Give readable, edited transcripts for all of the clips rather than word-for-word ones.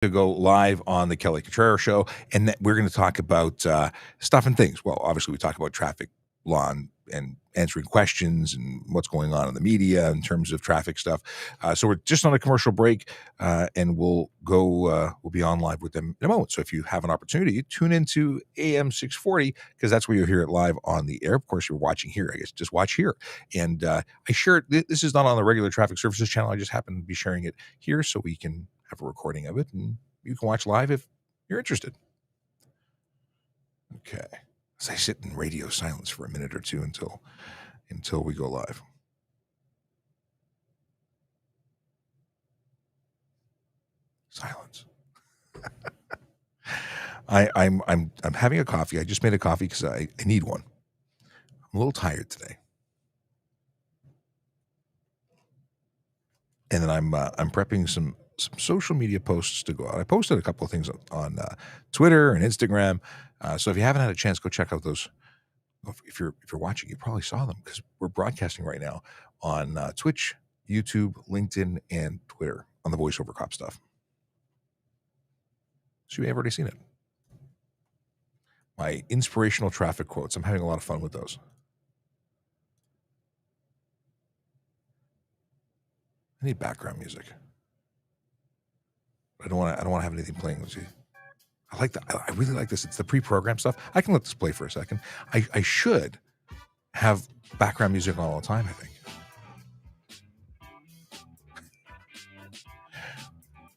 to go live on the Kelly Cutrara Show, and we're going to talk about stuff and things. Well, obviously, we talk about traffic law and answering questions and what's going on in the media in terms of traffic stuff. So we're just on a commercial break, and we'll be on live with them in a moment. So if you have an opportunity, tune into AM640 because that's where you'll hear it live on the air. Of course, you're watching here. I guess just watch here. And I share it. This is not on the regular traffic services channel. I just happen to be sharing it here so we can have a recording of it and you can watch live if you're interested. Okay. As I sit in radio silence for a minute or two until we go live. Silence. I'm having a coffee. I just made a coffee because I need one. I'm a little tired today. And then I'm prepping some social media posts to go out. I posted a couple of things on Twitter and Instagram. So if you haven't had a chance, go check out those. If you're watching, you probably saw them because we're broadcasting right now on Twitch, YouTube, LinkedIn, and Twitter on the voiceover cop stuff. So you have already seen it. My inspirational traffic quotes. I'm having a lot of fun with those. I need background music. I don't want to have anything playing. I like that. I really like this. It's the pre-programmed stuff. I can let this play for a second. I should have background music on all the time, I think.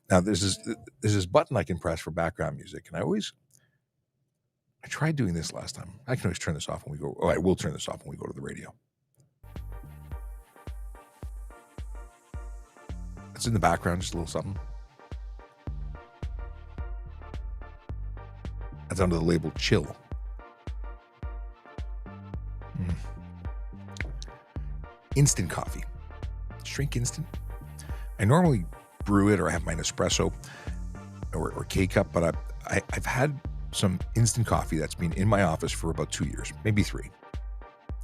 Now there's this button I can press for background music, and I tried doing this last time. I can always turn this off when we go. Oh, I will turn this off when we go to the radio. It's in the background, just a little something. That's under the label chill. Instant coffee. Shrink instant. I normally brew it or I have my Nespresso or K-Cup, but I've had some instant coffee that's been in my office for about 2 years, maybe 3,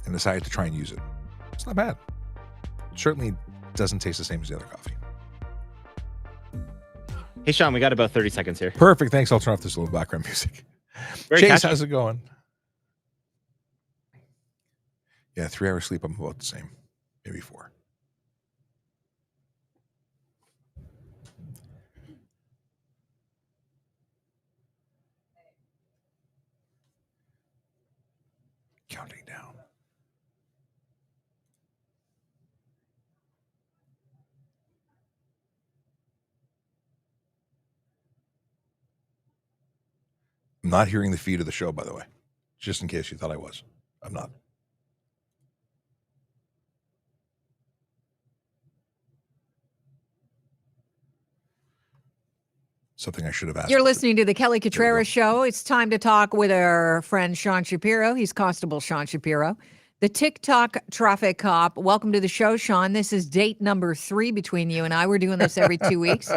and decided to try and use it. It's not bad. It certainly doesn't taste the same as the other coffee. Hey, Sean, we got about 30 seconds here. Perfect. Thanks. I'll turn off this little background music. Very Chase, catchy. how's it going? Yeah, 3 hours sleep. I'm about the same. Maybe 4. Counting down. I'm not hearing the feed of the show, by the way, just in case you thought I was. I'm not. Something I should have asked. You're listening to the Kelly Cutrara Show. It's time to talk with our friend Sean Shapiro. He's Constable Sean Shapiro, the TikTok traffic cop. Welcome to the show, Sean. This is date number 3 between you and I. We're doing this every 2 weeks.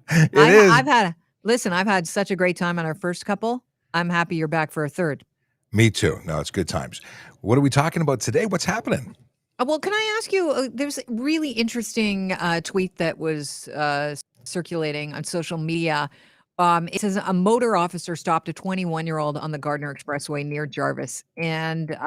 I've had such a great time on our first couple. I'm happy you're back for a third. Me too. No, it's good times. What are we talking about today? What's happening? Well, can I ask you, there's a really interesting tweet that was circulating on social media. It says a motor officer stopped a 21-year-old on the Gardner Expressway near Jarvis, and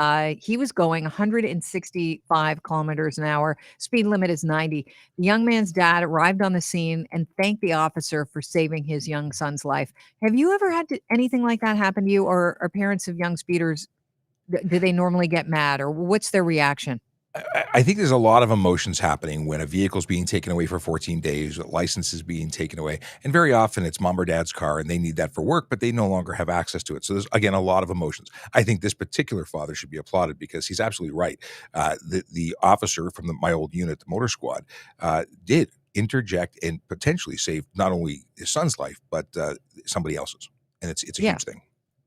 he was going 165 kilometers an hour. Speed limit is 90. The young man's dad arrived on the scene and thanked the officer for saving his young son's life. Have you ever had anything like that happen to you, or are parents of young speeders, do they normally get mad, or what's their reaction? I think there's a lot of emotions happening when a vehicle's being taken away for 14 days, a license is being taken away. And very often it's mom or dad's car and they need that for work, but they no longer have access to it. So there's, again, a lot of emotions. I think this particular father should be applauded because he's absolutely right. The officer from my old unit, the motor squad, did interject and potentially save not only his son's life, but somebody else's. And it's a huge thing.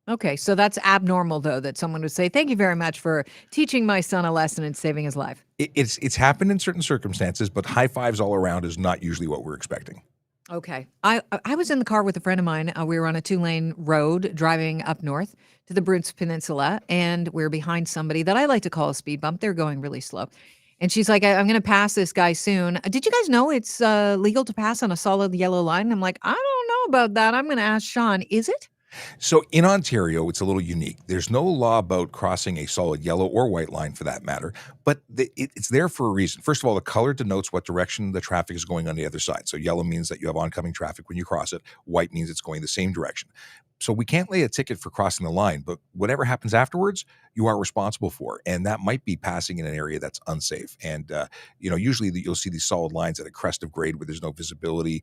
Okay, so that's abnormal, though, that someone would say, thank you very much for teaching my son a lesson and saving his life. It's happened in certain circumstances, but high fives all around is not usually what we're expecting. Okay. I was in the car with a friend of mine. We were on a 2-lane road driving up north to the Bruce Peninsula, and we were behind somebody that I like to call a speed bump. They're going really slow. And she's like, I'm going to pass this guy soon. Did you guys know it's legal to pass on a solid yellow line? I'm like, I don't know about that. I'm going to ask Sean, is it? So in Ontario, it's a little unique. There's no law about crossing a solid yellow or white line for that matter, but it's there for a reason. First of all, the color denotes what direction the traffic is going on the other side. So yellow means that you have oncoming traffic when you cross it. White means it's going the same direction. So we can't lay a ticket for crossing the line, but whatever happens afterwards, you are responsible for. And that might be passing in an area that's unsafe. And, usually you'll see these solid lines at a crest of grade where there's no visibility,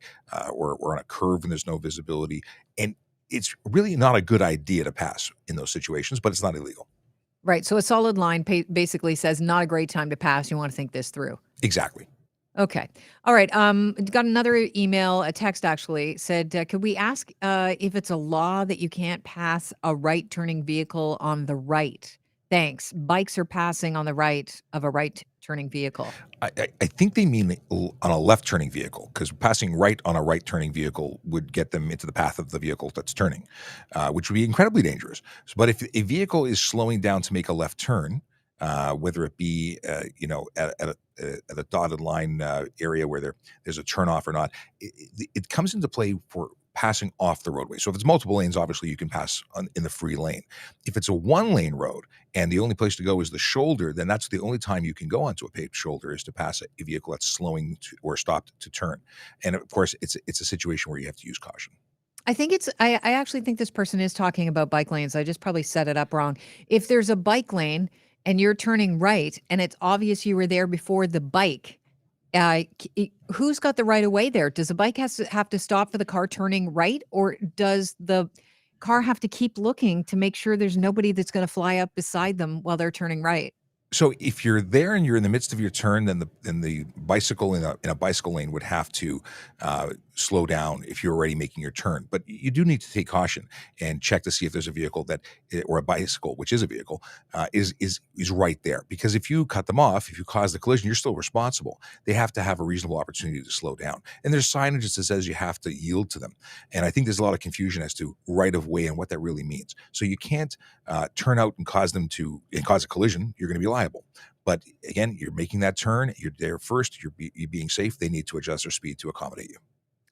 or on a curve and there's no visibility. And it's really not a good idea to pass in those situations, but it's not illegal. Right. So a solid line basically says not a great time to pass. You want to think this through. Exactly. Okay. All right. Got another email, a text actually said, could we ask if it's a law that you can't pass a right turning vehicle on the right? Thanks. Bikes are passing on the right of a right turning vehicle. I think they mean on a left turning vehicle, because passing right on a right turning vehicle would get them into the path of the vehicle that's turning, which would be incredibly dangerous. But if a vehicle is slowing down to make a left turn, whether it be at a dotted line area where there's a turnoff or not, it comes into play for passing off the roadway. So if it's multiple lanes, obviously you can pass in the free lane. If it's a one-lane road and the only place to go is the shoulder, then that's the only time you can go onto a paved shoulder is to pass a vehicle that's slowing or stopped to turn. And of course, it's a situation where you have to use caution. I think I actually think this person is talking about bike lanes. I just probably set it up wrong. If there's a bike lane and you're turning right and it's obvious you were there before the bike, who's got the right of way there? Does the bike have to stop for the car turning right, or does the car have to keep looking to make sure there's nobody that's going to fly up beside them while they're turning right? So if you're there and you're in the midst of your turn, then the bicycle in a bicycle lane would have to slow down if you're already making your turn. But you do need to take caution and check to see if there's a vehicle or a bicycle, which is a vehicle, is right there. Because if you cut them off, if you cause the collision, you're still responsible. They have to have a reasonable opportunity to slow down. And there's signage that says you have to yield to them. And I think there's a lot of confusion as to right of way and what that really means. So you can't turn out and cause a collision. You're going to be liable. But again, you're making that turn. You're there first. You're being safe. They need to adjust their speed to accommodate you.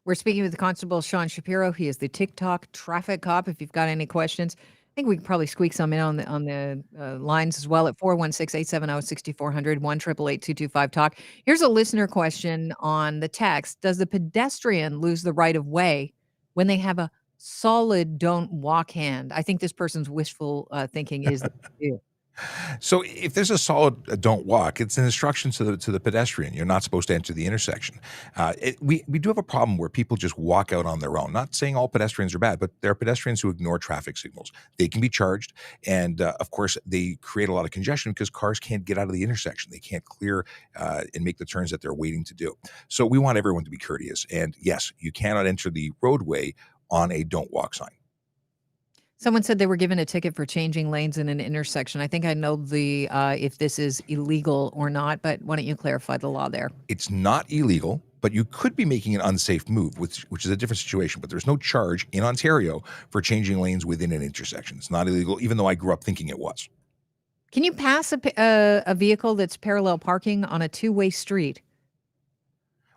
We're speaking with the Constable Sean Shapiro. He is the TikTok traffic cop. If you've got any questions, I think we can probably squeak some in on the lines as well at 416-870-6400, 1-888-225-TALK. Here's a listener question on the text. Does the pedestrian lose the right of way when they have a solid don't walk hand? I think this person's wishful thinking is that they do. So if there's a solid don't walk, it's an instruction to the pedestrian. You're not supposed to enter the intersection. We do have a problem where people just walk out on their own. Not saying all pedestrians are bad, but there are pedestrians who ignore traffic signals. They can be charged. And of course, they create a lot of congestion because cars can't get out of the intersection. They can't clear and make the turns that they're waiting to do. So we want everyone to be courteous. And yes, you cannot enter the roadway on a don't walk sign. Someone said they were given a ticket for changing lanes in an intersection. I think I know if this is illegal or not, but why don't you clarify the law there? It's not illegal, but you could be making an unsafe move, which is a different situation. But there's no charge in Ontario for changing lanes within an intersection. It's not illegal, even though I grew up thinking it was. Can you pass a vehicle that's parallel parking on a two-way street?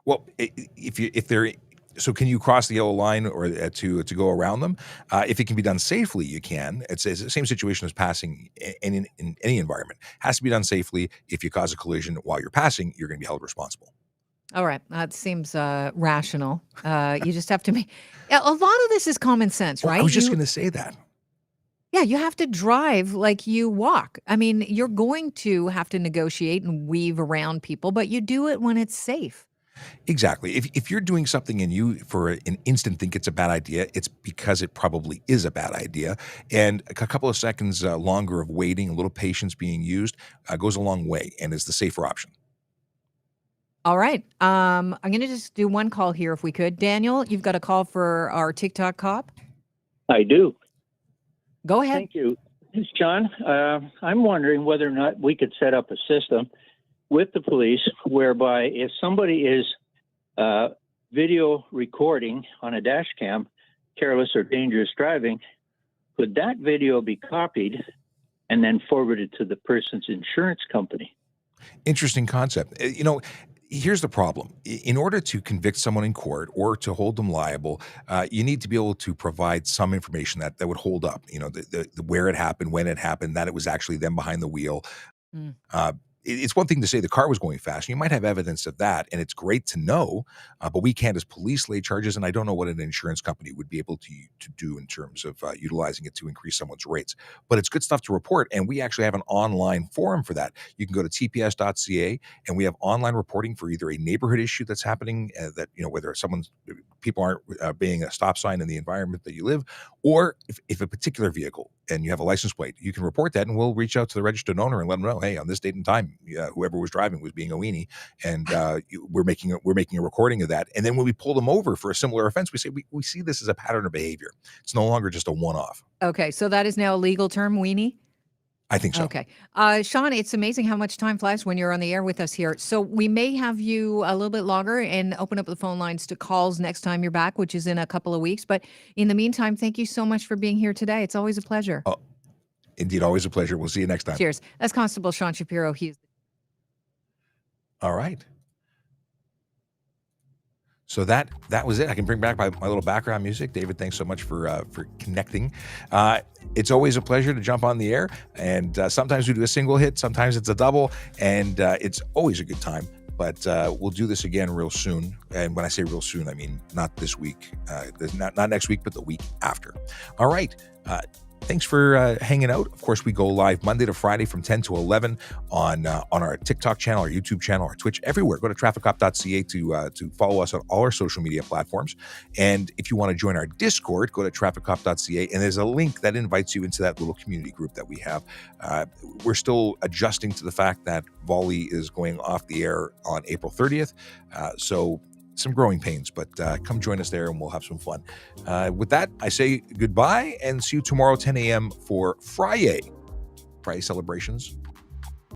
Well, if they're so can you cross the yellow line or to go around them? If it can be done safely, you can. It's the same situation as passing in any environment. It has to be done safely. If you cause a collision while you're passing, you're going to be held responsible. All right. That seems rational. You just have to make a lot of this is common sense, right? I was just going to say that. Yeah, you have to drive like you walk. I mean, you're going to have to negotiate and weave around people, but you do it when it's safe. Exactly. If you're doing something and you for an instant think it's a bad idea, it's because it probably is a bad idea. And a couple of seconds longer of waiting, a little patience being used goes a long way and is the safer option. All right. I'm going to just do one call here if we could. Daniel, you've got a call for our TikTok cop? I do. Go ahead. Thank you. This is John. I'm wondering whether or not we could set up a system with the police whereby if somebody is video recording on a dash cam careless or dangerous driving, could that video be copied and then forwarded to the person's insurance company? Interesting concept. Here's the problem. In order to convict someone in court or to hold them liable, you need to be able to provide some information that would hold up. The where it happened, when it happened, that it was actually them behind the wheel. Mm. It's one thing to say the car was going fast. You might have evidence of that, and it's great to know, but we can't as police lay charges, and I don't know what an insurance company would be able to do in terms of utilizing it to increase someone's rates. But it's good stuff to report, and we actually have an online forum for that. You can go to tps.ca, and we have online reporting for either a neighborhood issue that's happening, whether people aren't being a stop sign in the environment that you live, or if a particular vehicle and you have a license plate, you can report that, and we'll reach out to the registered owner and let them know, hey, on this date and time, whoever was driving was being a weenie, and we're making a recording of that. And then when we pull them over for a similar offense, we say we see this as a pattern of behavior. It's no longer just a one-off. Okay, so that is now a legal term, weenie? I think so. Okay. Sean, it's amazing how much time flies when you're on the air with us here. So we may have you a little bit longer and open up the phone lines to calls next time you're back, which is in a couple of weeks. But in the meantime, thank you so much for being here today. It's always a pleasure. Oh, indeed, always a pleasure. We'll see you next time. Cheers. That's Constable Sean Shapiro. All right. So that was it. I can bring back my little background music. David, thanks so much for connecting. It's always a pleasure to jump on the air, and sometimes we do a single hit, sometimes it's a double, and it's always a good time. But we'll do this again real soon. And when I say real soon, I mean not this week, not next week, but the week after. All right. Thanks for hanging out. Of course, we go live Monday to Friday from 10 to 11 on our TikTok channel, our YouTube channel, our Twitch, everywhere. Go to trafficcop.ca to follow us on all our social media platforms. And if you want to join our Discord, go to trafficcop.ca, and there's a link that invites you into that little community group that we have. We're still adjusting to the fact that Volley is going off the air on April 30th. So some growing pains, but come join us there and we'll have some fun. With that, I say goodbye and see you tomorrow 10 a.m. for Friday celebrations